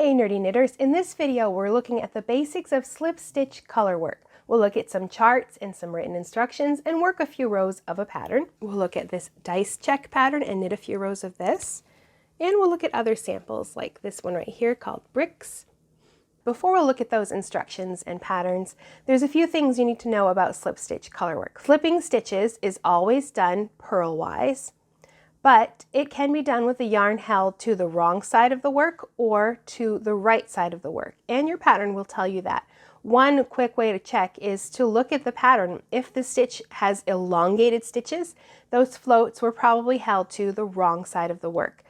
Hey nerdy knitters, in this video we're looking at the basics of slip stitch color work. We'll look at some charts and some written instructions and work a few rows of a pattern. We'll look at this dice check pattern and knit a few rows of this. And we'll look at other samples like this one right here called bricks. Before we'll look at those instructions and patterns, there's a few things you need to know about slip stitch color work. Slipping stitches is always done purlwise, but it can be done with the yarn held to the wrong side of the work or to the right side of the work, and your pattern will tell you that. One quick way to check is to look at the pattern. If the stitch has elongated stitches, those floats were probably held to the wrong side of the work.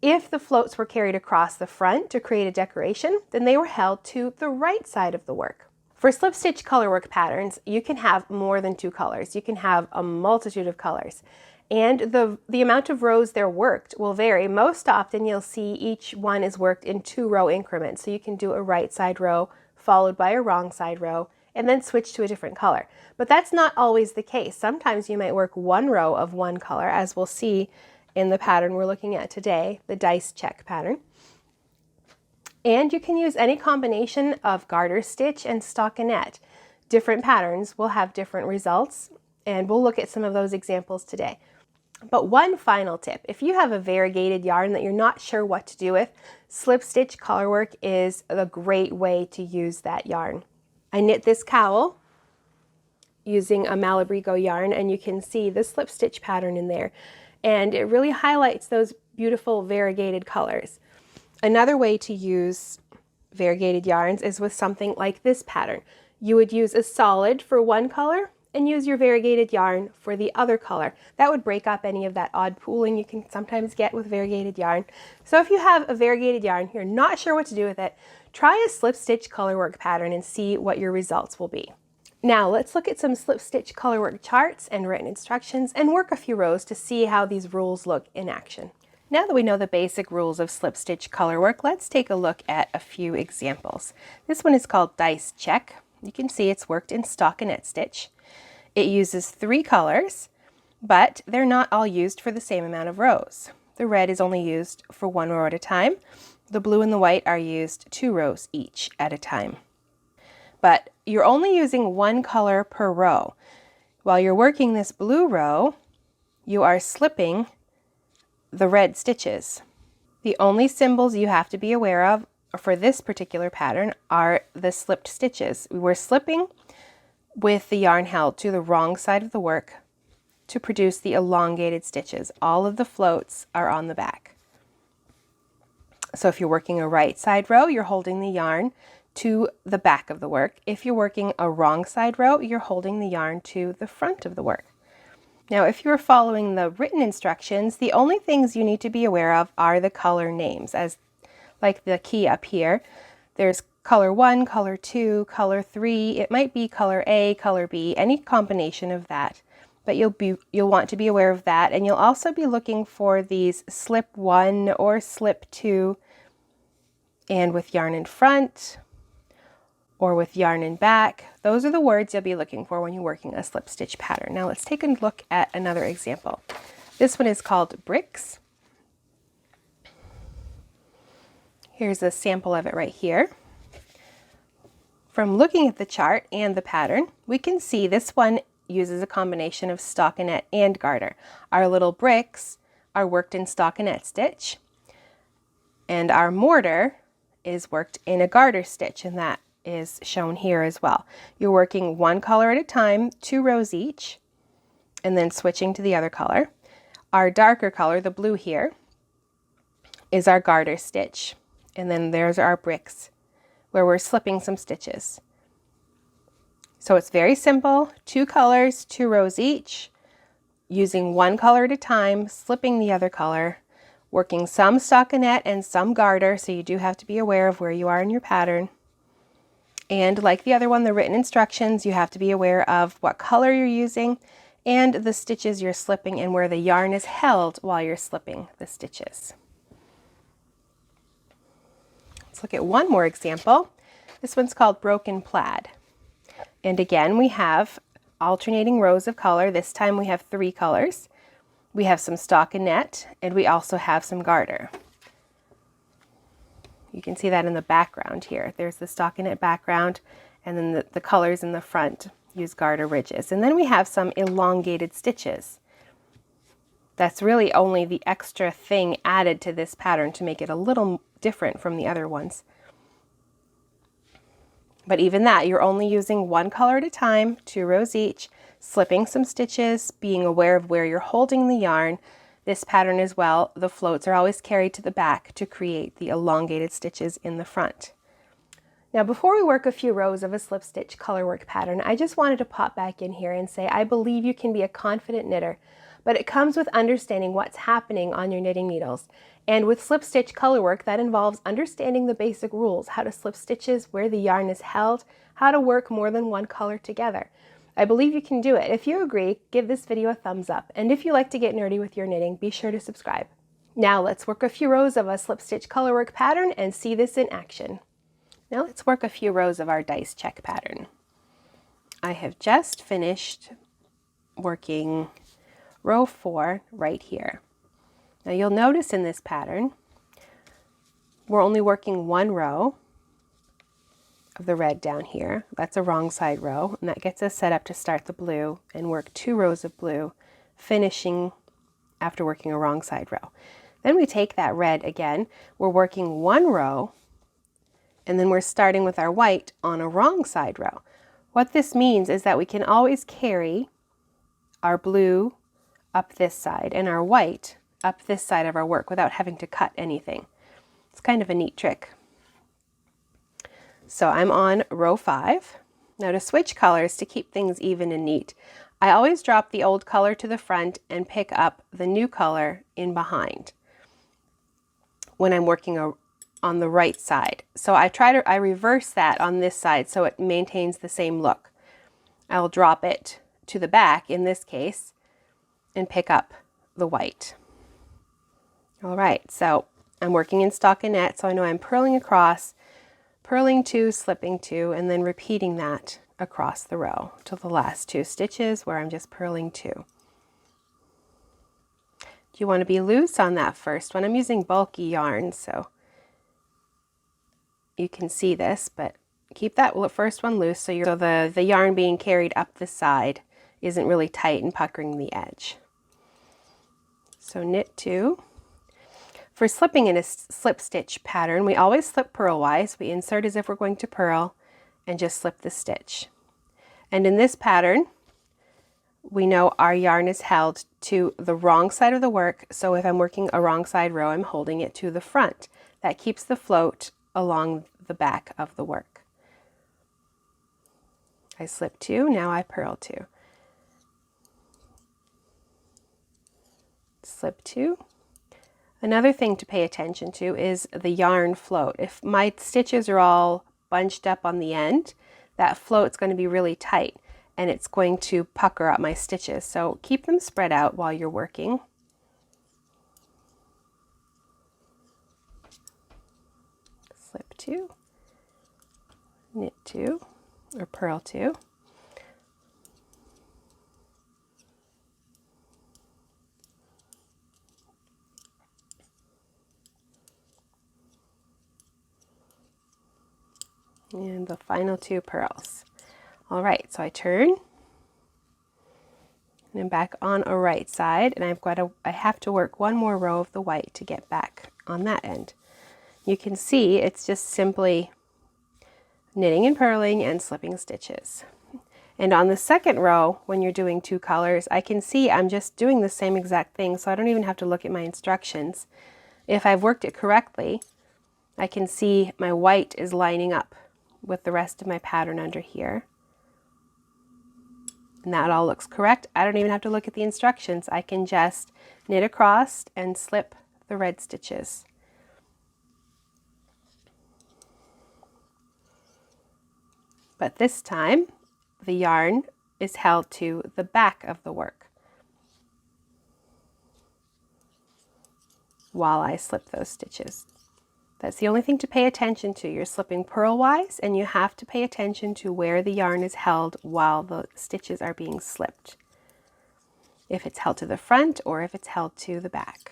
If the floats were carried across the front to create a decoration, then they were held to the right side of the work. For slip stitch color work patterns, you can have more than two colors. You can have a multitude of colors. And the amount of rows they're worked will vary. Most often you'll see each one is worked in 2-row increments. So you can do a right side row followed by a wrong side row and then switch to a different color. But that's not always the case. Sometimes you might work one row of one color, as we'll see in the pattern we're looking at today, the dice check pattern. And you can use any combination of garter stitch and stockinette. Different patterns will have different results, and we'll look at some of those examples today. But one final tip, if you have a variegated yarn that you're not sure what to do with, slip stitch color work is a great way to use that yarn. I knit this cowl using a Malabrigo yarn, and you can see the slip stitch pattern in there. And it really highlights those beautiful variegated colors. Another way to use variegated yarns is with something like this pattern. You would use a solid for one color and use your variegated yarn for the other color. That would break up any of that odd pooling you can sometimes get with variegated yarn. So if you have a variegated yarn, you're not sure what to do with it, try a slip stitch color work pattern and see what your results will be. Now let's look at some slip stitch color work charts and written instructions and work a few rows to see how these rules look in action. Now that we know the basic rules of slip stitch color work, let's take a look at a few examples. This one is called dice check. You can see it's worked in stockinette stitch. It uses 3 colors, but they're not all used for the same amount of rows. The red is only used for 1 row at a time. The blue and the white are used 2 rows each at a time. But you're only using 1 color per row. While you're working this blue row, you are slipping the red stitches. The only symbols you have to be aware of for this particular pattern are the slipped stitches. We're slipping with the yarn held to the wrong side of the work to produce the elongated stitches. All of the floats are on the back. So if you're working a right side row, you're holding the yarn to the back of the work. If you're working a wrong side row, you're holding the yarn to the front of the work. Now, if you're following the written instructions, the only things you need to be aware of are the color names, as like the key up here. There's color 1, color 2, color 3. It might be color A, color B, any combination of that. But you'll want to be aware of that, and you'll also be looking for these slip 1 or slip 2, and with yarn in front or with yarn in back. Those are the words you'll be looking for when you're working a slip stitch pattern. Now let's take a look at another example. This one is called bricks. Here's a sample of it right here. From looking at the chart and the pattern, we can see this one uses a combination of stockinette and garter. Our little bricks are worked in stockinette stitch, and our mortar is worked in a garter stitch, and that is shown here as well. You're working 1 color at a time, 2 rows each, and then switching to the other color. Our darker color, the blue here, is our garter stitch, and then there's our bricks where we're slipping some stitches. So it's very simple, 2 colors, 2 rows each, using 1 color at a time, slipping the other color, working some stockinette and some garter, so you do have to be aware of where you are in your pattern. And like the other one, the written instructions, you have to be aware of what color you're using and the stitches you're slipping and where the yarn is held while you're slipping the stitches. Let's look at one more example. This one's called broken plaid. And again, we have alternating rows of color. This time we have 3 colors. We have some stockinette, and we also have some garter. You can see that in the background here. There's the stockinette background, and then the colors in the front use garter ridges. And then we have some elongated stitches. That's really only the extra thing added to this pattern to make it a little different from the other ones. But even that, you're only using one color at a time, 2 rows each, slipping some stitches, being aware of where you're holding the yarn. This pattern as well, the floats are always carried to the back to create the elongated stitches in the front. Now before we work a few rows of a slip stitch colorwork pattern, I just wanted to pop back in here and say I believe you can be a confident knitter, but it comes with understanding what's happening on your knitting needles. And with slip stitch colorwork, that involves understanding the basic rules, how to slip stitches, where the yarn is held, how to work more than one color together. I believe you can do it. If you agree, give this video a thumbs up. And if you like to get nerdy with your knitting, be sure to subscribe. Now let's work a few rows of a slip stitch colorwork pattern and see this in action. Now let's work a few rows of our dice check pattern. I have just finished working row 4 right here. Now you'll notice in this pattern, we're only working 1 row of the red down here. That's a wrong side row, and that gets us set up to start the blue and work 2 rows of blue, finishing after working a wrong side row. Then we take that red again, we're working 1 row, and then we're starting with our white on a wrong side row. What this means is that we can always carry our blue up this side and our white up this side of our work without having to cut anything. It's kind of a neat trick. So I'm on row 5. Now to switch colors to keep things even and neat, I always drop the old color to the front and pick up the new color in behind when I'm working on the right side. So I reverse that on this side so it maintains the same look. I'll drop it to the back in this case and pick up the white. All right, so I'm working in stockinette, so I know I'm purling across, purling 2, slipping 2, and then repeating that across the row to the last 2 stitches where I'm just purling 2. You want to be loose on that first one. I'm using bulky yarn, so you can see this, but keep that first one loose so the yarn being carried up the side isn't really tight and puckering the edge. So knit 2. For slipping in a slip stitch pattern, we always slip purlwise. We insert as if we're going to purl and just slip the stitch. And in this pattern, we know our yarn is held to the wrong side of the work. So if I'm working a wrong side row, I'm holding it to the front. That keeps the float along the back of the work. I slip 2, now I purl 2. Slip 2. Another thing to pay attention to is the yarn float. If my stitches are all bunched up on the end, that float's going to be really tight and it's going to pucker up my stitches. So keep them spread out while you're working. Slip 2, knit 2, or purl 2. And the final 2 purls. All right, so I turn and I'm back on a right side, and I have to work 1 more row of the white to get back on that end. You can see it's just simply knitting and purling and slipping stitches. And on the second row, when you're doing 2 colors, I can see I'm just doing the same exact thing, so I don't even have to look at my instructions. If I've worked it correctly, I can see my white is lining up with the rest of my pattern under here. And that all looks correct. I don't even have to look at the instructions. I can just knit across and slip the red stitches. But this time, the yarn is held to the back of the work while I slip those stitches. That's the only thing to pay attention to. You're slipping purlwise, and you have to pay attention to where the yarn is held while the stitches are being slipped. If it's held to the front or if it's held to the back.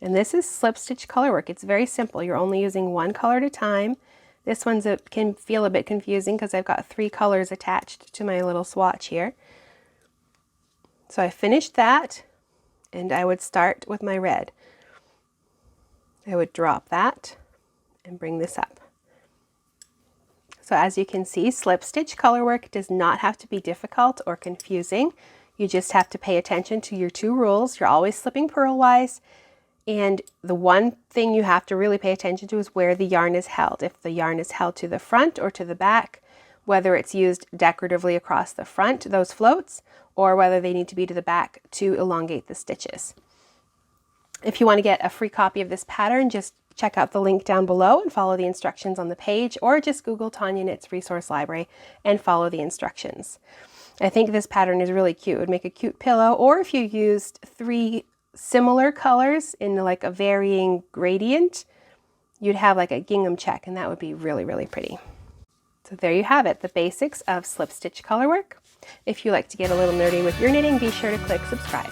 And this is slip stitch color work. It's very simple. You're only using one color at a time. This one's can feel a bit confusing because I've got 3 colors attached to my little swatch here. So I finished that, and I would start with my red. I would drop that and bring this up. So as you can see, slip stitch color work does not have to be difficult or confusing. You just have to pay attention to your 2 rules. You're always slipping purlwise, and the one thing you have to really pay attention to is where the yarn is held. If the yarn is held to the front or to the back, whether it's used decoratively across the front, those floats, or whether they need to be to the back to elongate the stitches. If you want to get a free copy of this pattern, just check out the link down below and follow the instructions on the page, or just Google Tanya Knits Resource Library and follow the instructions. I think this pattern is really cute. It would make a cute pillow, or if you used 3 similar colors in like a varying gradient, you'd have like a gingham check, and that would be really, really pretty. So there you have it, the basics of slip stitch color work. If you like to get a little nerdy with your knitting, be sure to click subscribe.